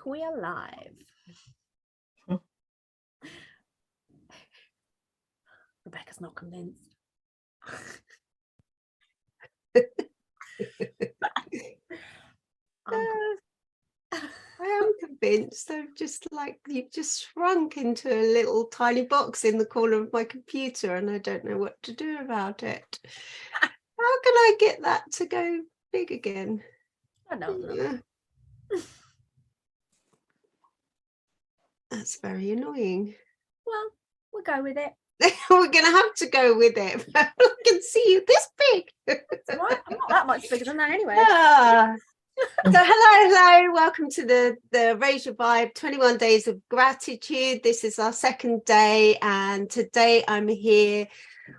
we are live. Rebecca's not convinced. I am convinced. I'm just like, you've just shrunk into a little tiny box in the corner of my computer and I don't know what to do about it. How can I get that to go big again? I don't know. That's very annoying. Well, we'll go with it. We're going to have to go with it. I can see you this big. That's right. I'm not that much bigger than that anyway. So hello, welcome to the Raise Your Vibe 21 Days of Gratitude. This is our second day, and today I'm here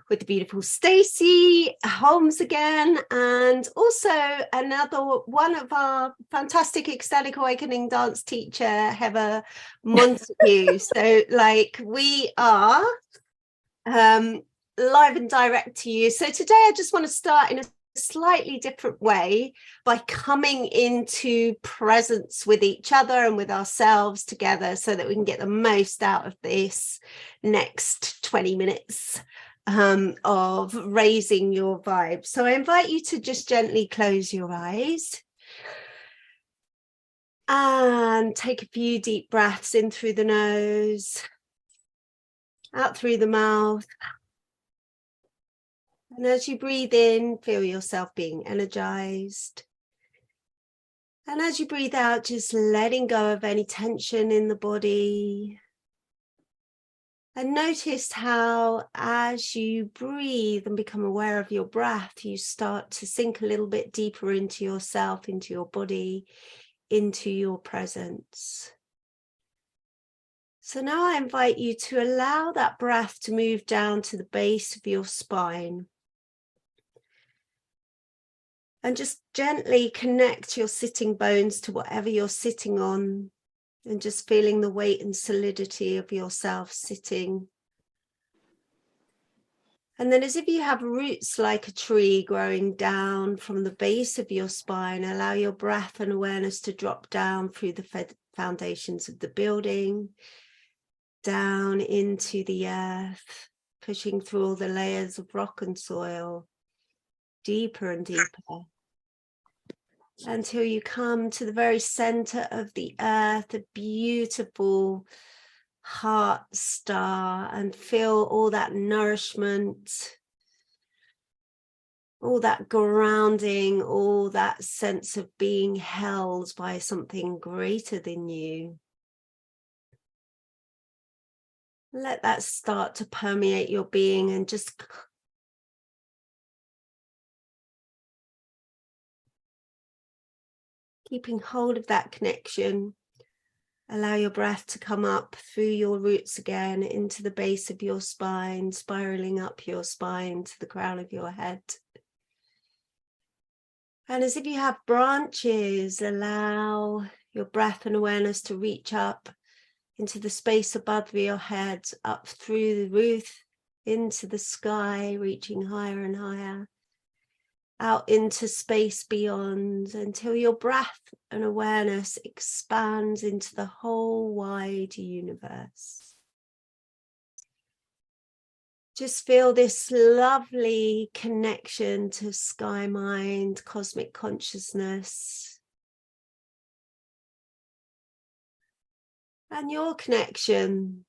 with the beautiful Stacey Holmes again, and also another one of our fantastic ecstatic awakening dance teacher, Heather Montague. So like we are live and direct to you. So today I just want to start in a slightly different way by coming into presence with each other and with ourselves together so that we can get the most out of this next 20 minutes of raising your vibe. So I invite you to just gently close your eyes and take a few deep breaths in through the nose, out through the mouth. And as you breathe in, feel yourself being energized. And as you breathe out, just letting go of any tension in the body. And notice how, as you breathe and become aware of your breath, you start to sink a little bit deeper into yourself, into your body, into your presence. So now I invite you to allow that breath to move down to the base of your spine. And just gently connect your sitting bones to whatever you're sitting on, and just feeling the weight and solidity of yourself sitting. And then as if you have roots like a tree growing down from the base of your spine, allow your breath and awareness to drop down through the foundations of the building, down into the earth, pushing through all the layers of rock and soil, deeper and deeper, until you come to the very center of the earth, a beautiful heart star, and feel all that nourishment, all that grounding, all that sense of being held by something greater than you. Let that start to permeate your being, and just keeping hold of that connection. Allow your breath to come up through your roots again into the base of your spine, spiraling up your spine to the crown of your head. And as if you have branches, allow your breath and awareness to reach up into the space above your head, up through the roof, into the sky, reaching higher and higher, out into space beyond, until your breath and awareness expands into the whole wide universe. Just feel this lovely connection to sky mind, cosmic consciousness, and your connection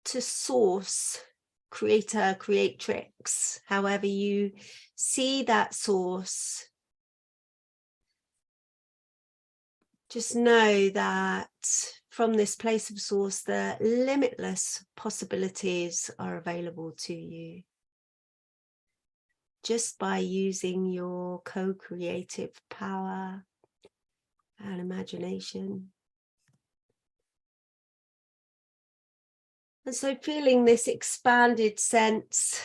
to source, creator, creatrix, however you see that source. Just know that from this place of source, the limitless possibilities are available to you just by using your co-creative power and imagination. And so feeling this expanded sense,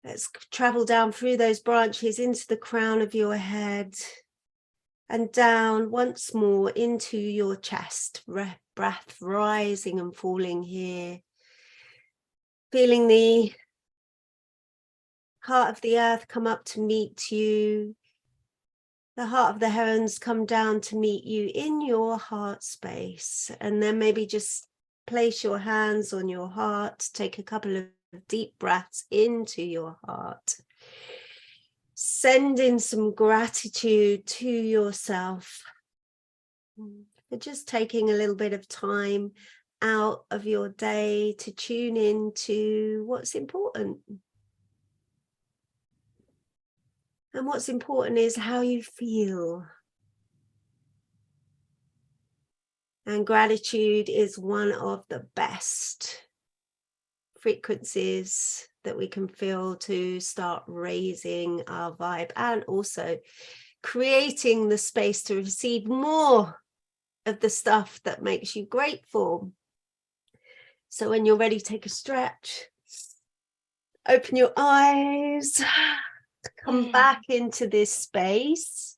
let's travel down through those branches into the crown of your head and down once more into your chest, breath rising and falling here. Feeling the heart of the earth come up to meet you. The heart of the heavens come down to meet you in your heart space. And then maybe just place your hands on your heart, take a couple of deep breaths into your heart. Send in some gratitude to yourself for just taking a little bit of time out of your day to tune in to what's important. And what's important is how you feel. And gratitude is one of the best frequencies that we can feel to start raising our vibe, and also creating the space to receive more of the stuff that makes you grateful. So when you're ready, take a stretch, open your eyes, come back into this space.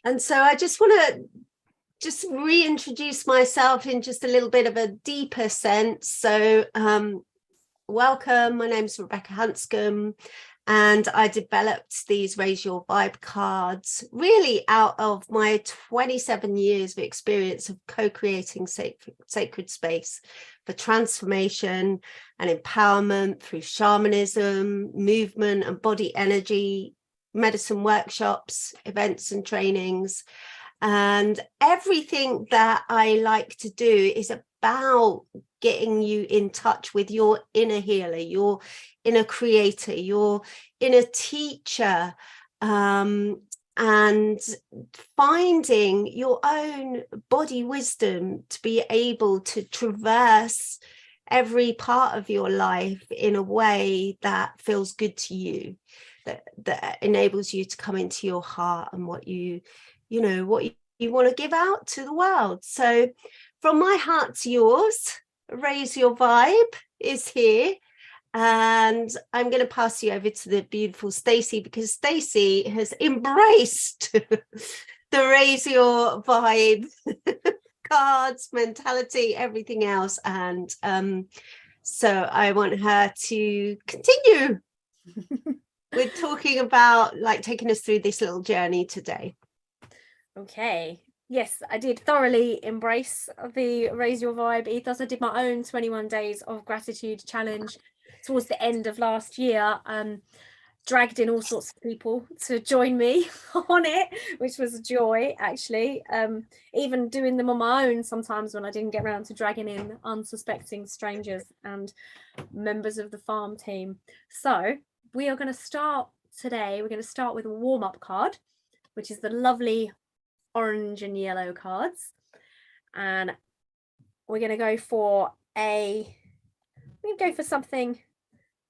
And so I just want to just reintroduce myself in just a little bit of a deeper sense. So welcome, my name's Rebecca Hanscombe, and I developed these Raise Your Vibe cards really out of my 27 years of experience of co-creating sacred space for transformation and empowerment through shamanism, movement and body energy, medicine workshops, events and trainings. And everything that I like to do is about getting you in touch with your inner healer, your inner creator, your inner teacher, and finding your own body wisdom to be able to traverse every part of your life in a way that feels good to you, that enables you to come into your heart and what you want to give out to the world. So from my heart to yours, Raise Your Vibe is here, and I'm going to pass you over to the beautiful Stacey, because Stacey has embraced the Raise Your Vibe cards, mentality, everything else, and so I want her to continue with talking about, like, taking us through this little journey today. Okay. Yes, I did thoroughly embrace the Raise Your Vibe ethos. I did my own 21 days of gratitude challenge towards the end of last year. Dragged in all sorts of people to join me on it, which was a joy, actually. Even doing them on my own sometimes when I didn't get around to dragging in unsuspecting strangers and members of the farm team. So we are going to start today. We're going to start with a warm-up card, which is the lovely orange and yellow cards, and we're going to go for something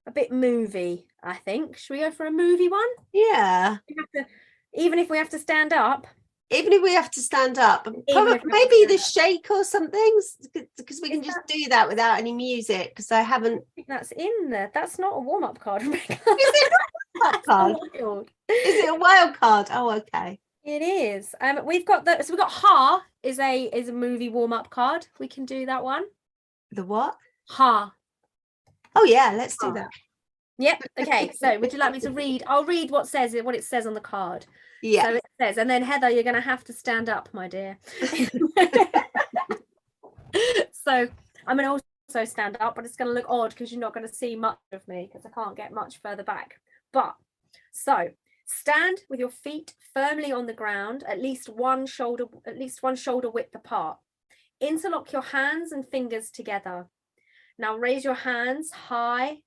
a bit movie, I think. Should we go for a movie one? Yeah. Even if we have to stand up. Maybe the shake or something, because we can just do that without any music, because I haven't. I think that's in there. That's not a warm-up card, Rebecca. Is it not a card? Is it a wild card? Oh, okay. It is. We've got Ha is a movie warm-up card. We can do that one. The what? Ha. Oh yeah, let's do that. Yep. Okay. So would you like me to read? I'll read what it says on the card. Yeah. So it says, and then Heather, you're going to have to stand up, my dear. So I'm going to also stand up, but it's going to look odd because you're not going to see much of me because I can't get much further back. But so stand with your feet firmly on the ground, at least one shoulder width apart. Interlock your hands and fingers together. Now raise your hands high.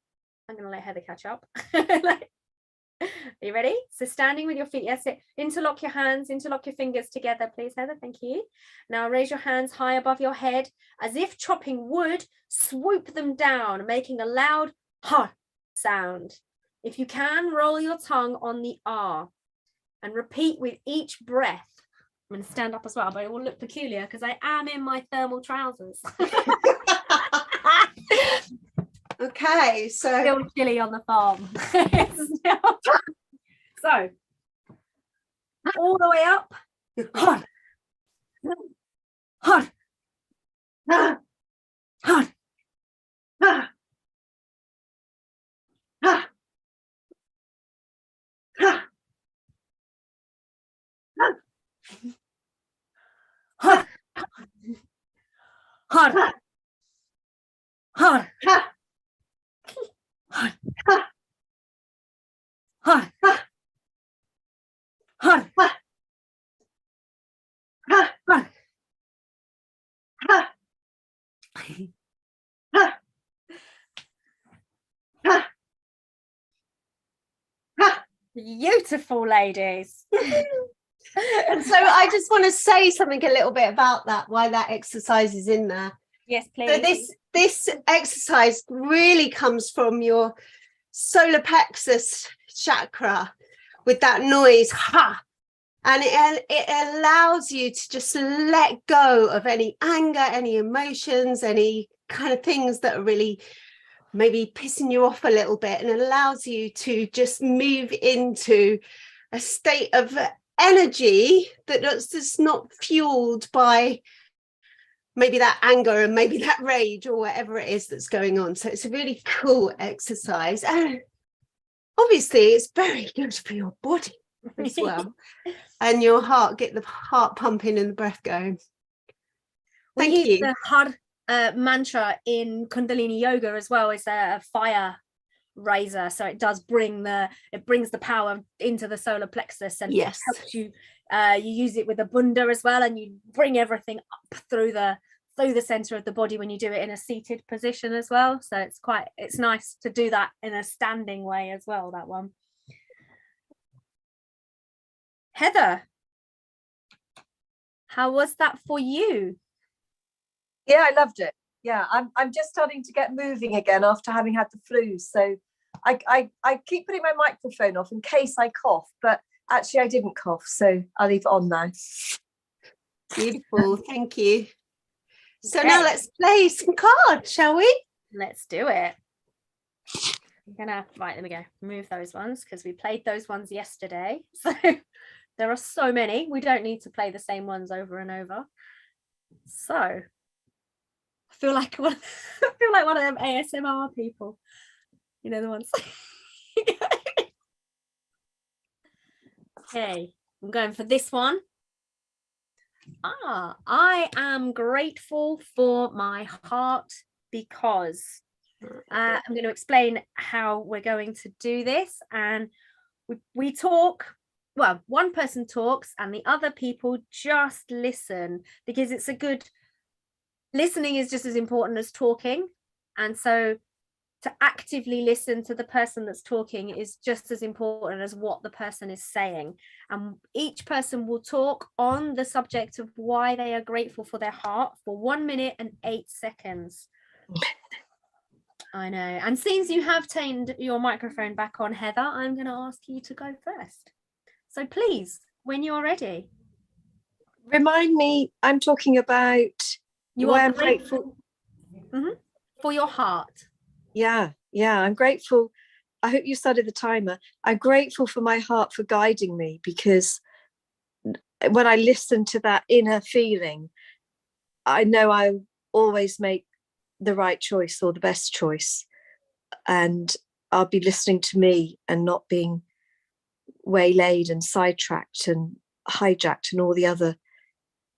I'm going to let Heather catch up. Are you ready? So standing with your feet, yes, interlock your hands, interlock your fingers together, please, Heather. Thank you. Now raise your hands high above your head, as if chopping wood. Swoop them down, making a loud ha sound. If you can, roll your tongue on the R and repeat with each breath. I'm going to stand up as well, but it will look peculiar because I am in my thermal trousers. Okay, so still chilly on the farm. So all the way up. Hot. Hot. Hot. Har. Har. Har. Ha. Har. Ha. Har. Ha. Har. Ha. Ha. Har. Ha. Ha. Ha. Ha. Beautiful, ladies. And so I just want to say something a little bit about that, why that exercise is in there. Yes, please. So this exercise really comes from your solar plexus chakra with that noise, ha, and it allows you to just let go of any anger, any emotions, any kind of things that are really maybe pissing you off a little bit, and it allows you to just move into a state of energy that's just not fueled by maybe that anger and maybe that rage or whatever it is that's going on. So it's a really cool exercise, and obviously it's very good for your body as well, and your heart, get the heart pumping and the breath going. Thank we use you. the Har mantra in Kundalini yoga as well. It's a fire raiser, so it does brings the power into the solar plexus, and Yes, helps you. You use it with a bunda as well, and you bring everything up through the center of the body when you do it in a seated position as well. So it's nice to do that in a standing way as well, that one. Heather, how was that for you? Yeah, I loved it. Yeah, I'm just starting to get moving again after having had the flu. So I keep putting my microphone off in case I cough, but actually I didn't cough, so I'll leave it on now. beautiful. Thank you. So Okay. now let's play some cards, shall we? Let's do it. I'm gonna, right, there we go, move those ones because we played those ones yesterday. So there are so many, we don't need to play the same ones over and over. So I feel like one of them ASMR people, you know, the ones. Okay, I'm going for this one. I am grateful for my heart because I'm going to explain how we're going to do this. And we talk, well, one person talks and the other people just listen, because it's a good, listening is just as important as talking. And so to actively listen to the person that's talking is just as important as what the person is saying. And each person will talk on the subject of why they are grateful for their heart for 1 minute and 8 seconds. I know. And since you have turned your microphone back on, Heather, I'm going to ask you to go first. So please, when you're ready. Remind me, I'm talking about You why are I'm grateful. for your heart. Yeah, I'm grateful. I hope you started the timer. I'm grateful for my heart for guiding me, because when I listen to that inner feeling, I know I always make the right choice or the best choice, and I'll be listening to me and not being waylaid and sidetracked and hijacked and all the other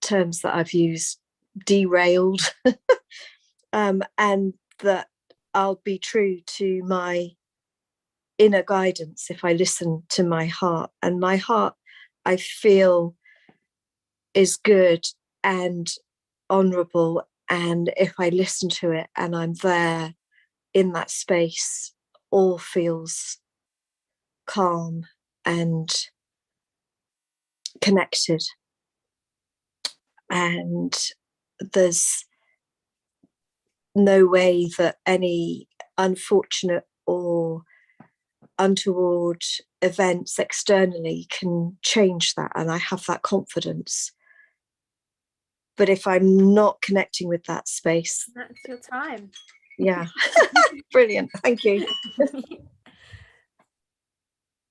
terms that I've used, derailed. And that I'll be true to my inner guidance if I listen to my heart. And my heart, I feel, is good and honorable, and if I listen to it and I'm there in that space, all feels calm and connected. And there's no way that any unfortunate or untoward events externally can change that, and I have that confidence. But if I'm not connecting with that space, That's your time. yeah. Brilliant, thank you.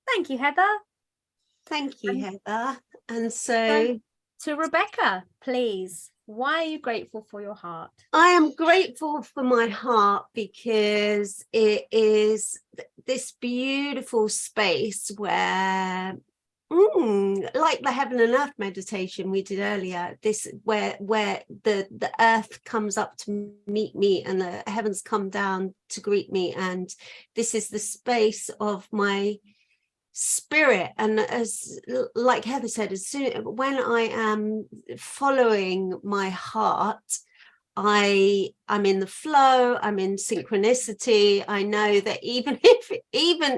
Thank you, Heather. Thank you, Heather. And so to Rebecca, please, why are you grateful for your heart? I am grateful for my heart because it is this beautiful space where Like the heaven and earth meditation we did earlier, this where the earth comes up to meet me and the heavens come down to greet me, and this is the space of my spirit. And as like Heather said, as soon when I am following my heart, I'm in the flow, I'm in synchronicity. I know that even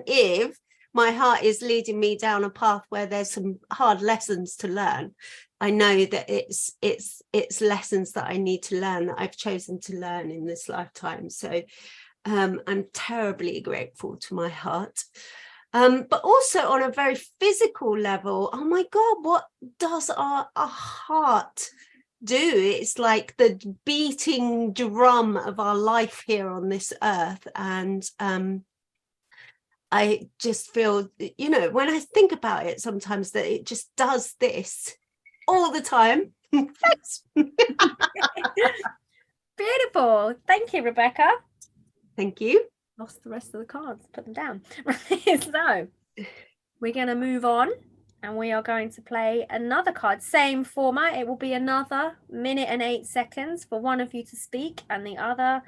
if my heart is leading me down a path where there's some hard lessons to learn, I know that it's lessons that I need to learn, that I've chosen to learn in this lifetime. So I'm terribly grateful to my heart. But also on a very physical level, oh my God, what does our heart do? It's like the beating drum of our life here on this earth. And I just feel, you know, when I think about it sometimes, that it just does this all the time. Thanks. Beautiful. Thank you, Rebecca. Thank you. Lost the rest of the cards, put them down. So we're going to move on, and we are going to play another card. Same format. It will be another 1minute and 8 seconds for one of you to speak, and the other,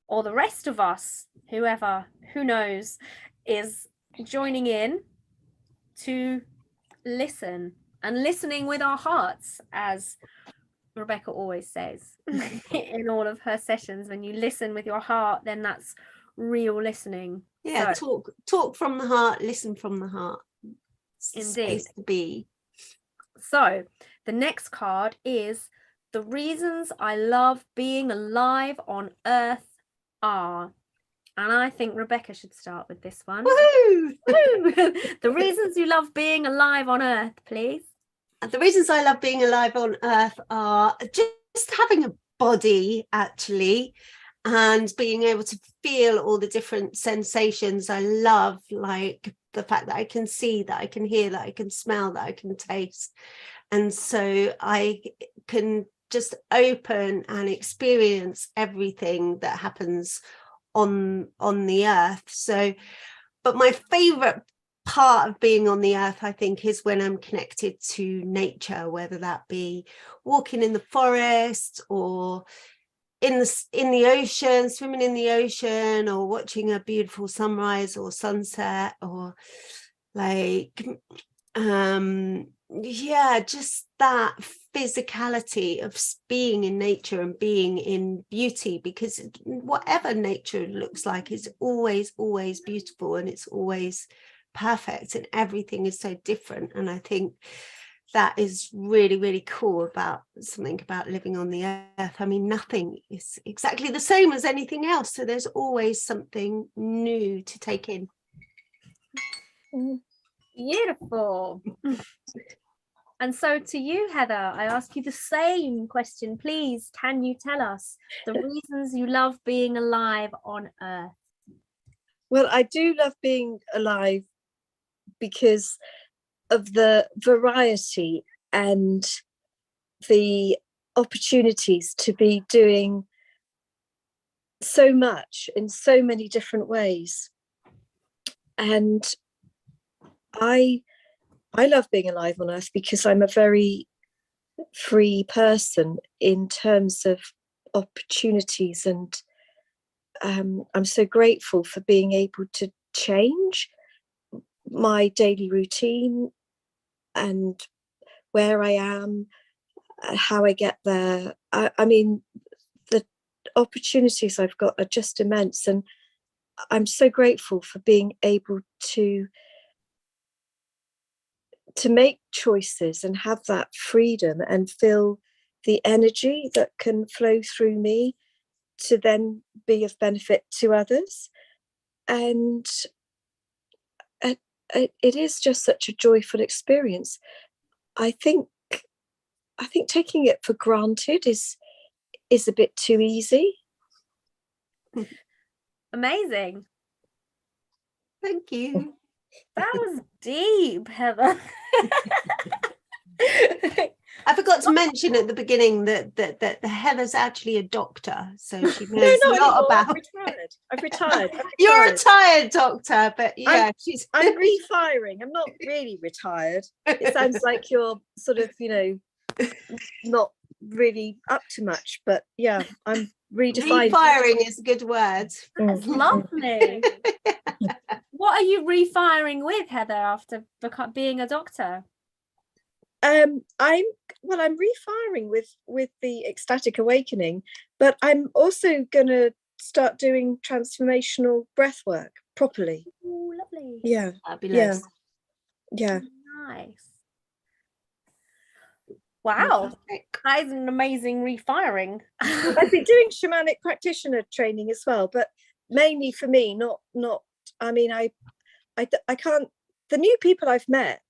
or the rest of us, whoever, who knows, is joining in to listen, and listening with our hearts, as Rebecca always says in all of her sessions. When you listen with your heart, then that's real listening. Yeah, so, talk from the heart, listen from the heart. It's the indeed. space to be. So the next card is the reasons I love being alive on earth are, and I think Rebecca should start with this one. Woohoo! The reasons you love being alive on earth, please. The reasons I love being alive on earth are just having a body, actually, and being able to feel all the different sensations. I love, like, the fact that I can see, that I can hear, that I can smell, that I can taste. And so I can just open and experience everything that happens on the earth. So, but my favorite part of being on the earth, I think, is when I'm connected to nature, whether that be walking in the forest or in the ocean, swimming in the ocean, or watching a beautiful sunrise or sunset, or like just that physicality of being in nature and being in beauty, because whatever nature looks like is always beautiful, and it's always perfect, and everything is so different. And I think that is really cool about something about living on the earth. I mean, nothing is exactly the same as anything else, so there's always something new to take in. Beautiful. And so to you, Heather, I ask you the same question, please. Can you tell us the reasons you love being alive on earth? Well, I do love being alive because of the variety and the opportunities to be doing so much in so many different ways. And I love being alive on earth because I'm a very free person in terms of opportunities, and I'm so grateful for being able to change my daily routine and where I am, how I get there. I mean, the opportunities I've got are just immense, and I'm so grateful for being able to make choices and have that freedom and feel the energy that can flow through me to then be of benefit to others. And it is just such a joyful experience. I think taking it for granted is a bit too easy. Amazing. Thank you. That was deep, Heather. I forgot to mention at the beginning that Heather's actually a doctor, so she No, knows not a lot anymore. about. I've retired. You're a retired doctor, but yeah, I'm refiring. I'm not really retired. It sounds like you're sort of, not really up to much, but yeah, I'm redefining. Refiring is a good word. That's lovely. What are you refiring with, Heather, after being a doctor? I'm refiring with the ecstatic awakening, but I'm also gonna start doing transformational breath work properly. Oh, lovely. Yeah. Fabulous. Yeah. Nice. Wow. That is an amazing refiring. I've been doing shamanic practitioner training as well, but mainly for me, not I mean, I can't, the new people I've met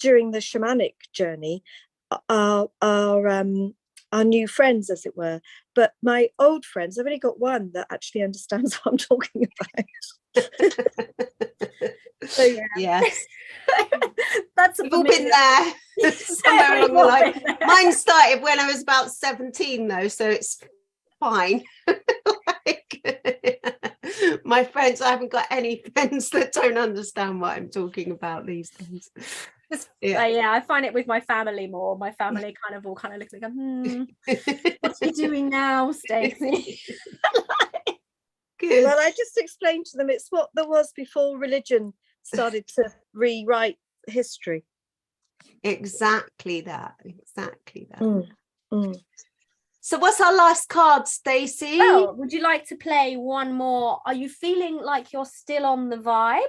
during the shamanic journey are new friends, as it were, but my old friends, I've only got one that actually understands what I'm talking about. So yes. That's We've all been there somewhere along the line. Mine started when I was about 17 though, so it's fine. My friends, I haven't got any friends that don't understand what I'm talking about these days. Yeah, I find it with my family more. My family kind of look like, what's you doing now, Stacey? Good. Well, I just explained to them it's what there was before religion started to rewrite history. Exactly that. Mm. So what's our last card, Stacey? Well, would you like to play one more? Are you feeling like you're still on the vibe?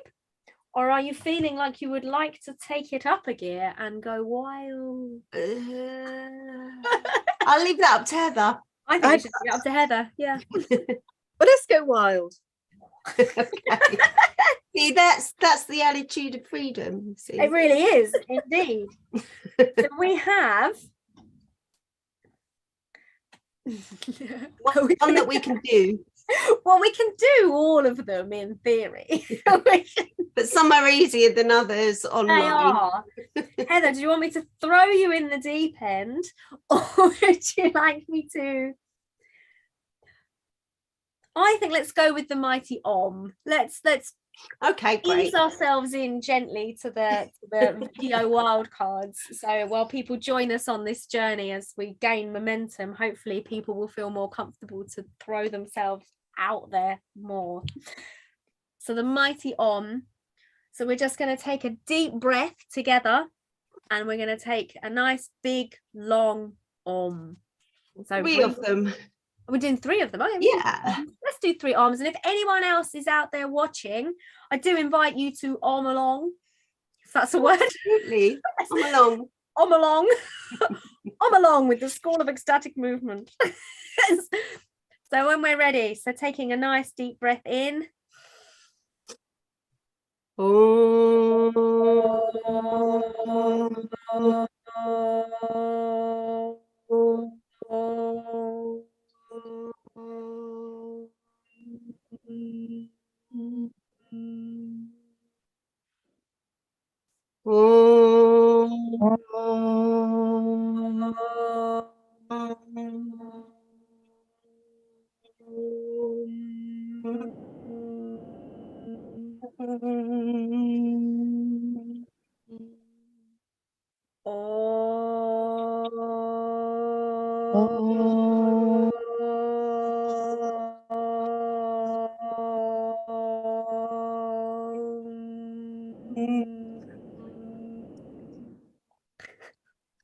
Or are you feeling like you would like to take it up a gear and go wild? I'll leave that up to Heather. I think you should leave it up to Heather. Yeah. Well, let's go wild. Okay. See, that's the attitude of freedom. See? It really is, indeed. So we have one that we can do. Well, we can do all of them in theory. But some are easier than others online. They are. Heather, do you want me to throw you in the deep end, or would you like me to? I think let's go with the mighty Om. Let's okay, great. Ease ourselves in gently to the video wildcards. So while people join us on this journey as we gain momentum, hopefully people will feel more comfortable to throw themselves out there more. So the mighty Om. So we're just going to take a deep breath together, and we're going to take a nice big long Om. So 3 of them. We're doing 3 of them. Yeah. Let's do 3 Oms. And if anyone else is out there watching, I do invite you to Om along, if that's a word. Absolutely. Om along. Om along. Om along with the School of Ecstatic Movement. So when we're ready, so taking a nice deep breath in.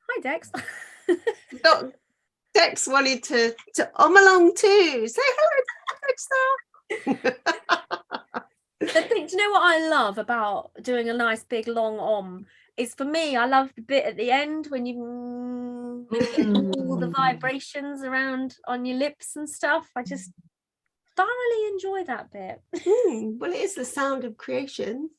Hi, Dex. Dex wanted to Om along too. Say hello, Dex. Do you know what I love about doing a nice big long Om? Is for me, I love the bit at the end when you all the vibrations around on your lips and stuff. I just thoroughly enjoy that bit. Well, it is the sound of creation.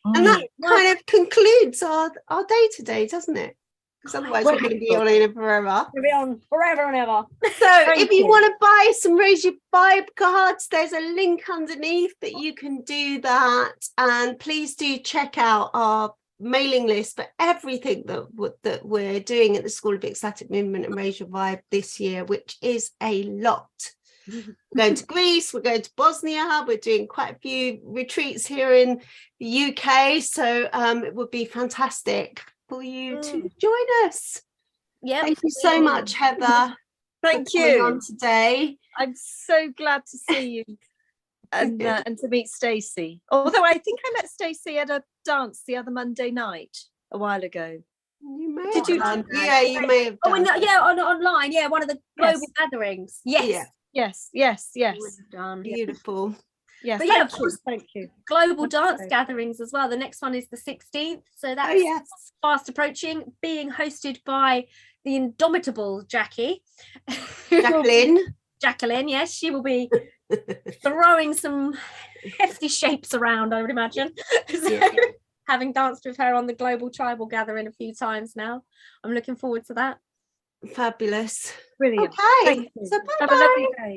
And that kind of concludes our day today, doesn't it? Because otherwise we're going to be on in forever. We'll be on forever and ever. So if you want to buy some Raise Your Vibe cards, there's a link underneath that you can do that. And please do check out our mailing list for everything that we're doing at the School of Ecstatic Movement and Raise Your Vibe this year, which is a lot. We're going to Greece, we're going to Bosnia, we're doing quite a few retreats here in the UK, so it would be fantastic for you to join us. Yeah, thank you so much, Heather. Thank for coming you on today. I'm so glad to see you and to meet Stacey, although I think I met Stacey at a dance the other Monday night a while ago. You may Did have you? done. Yeah, you may have done. Online, yeah, one of the global gatherings. Yes. Yes. Done. Beautiful. Yes, But yeah, of thank course, you. global That's dance great. gatherings as well. The next one is the 16th, so that's yes. fast approaching, being hosted by the indomitable Jackie. Jacqueline, yes, she will be throwing some hefty shapes around, I would imagine. So, having danced with her on the global tribal gathering a few times now, I'm looking forward to that. Fabulous. Brilliant. Okay, Thank you. so bye. Have a lovely day.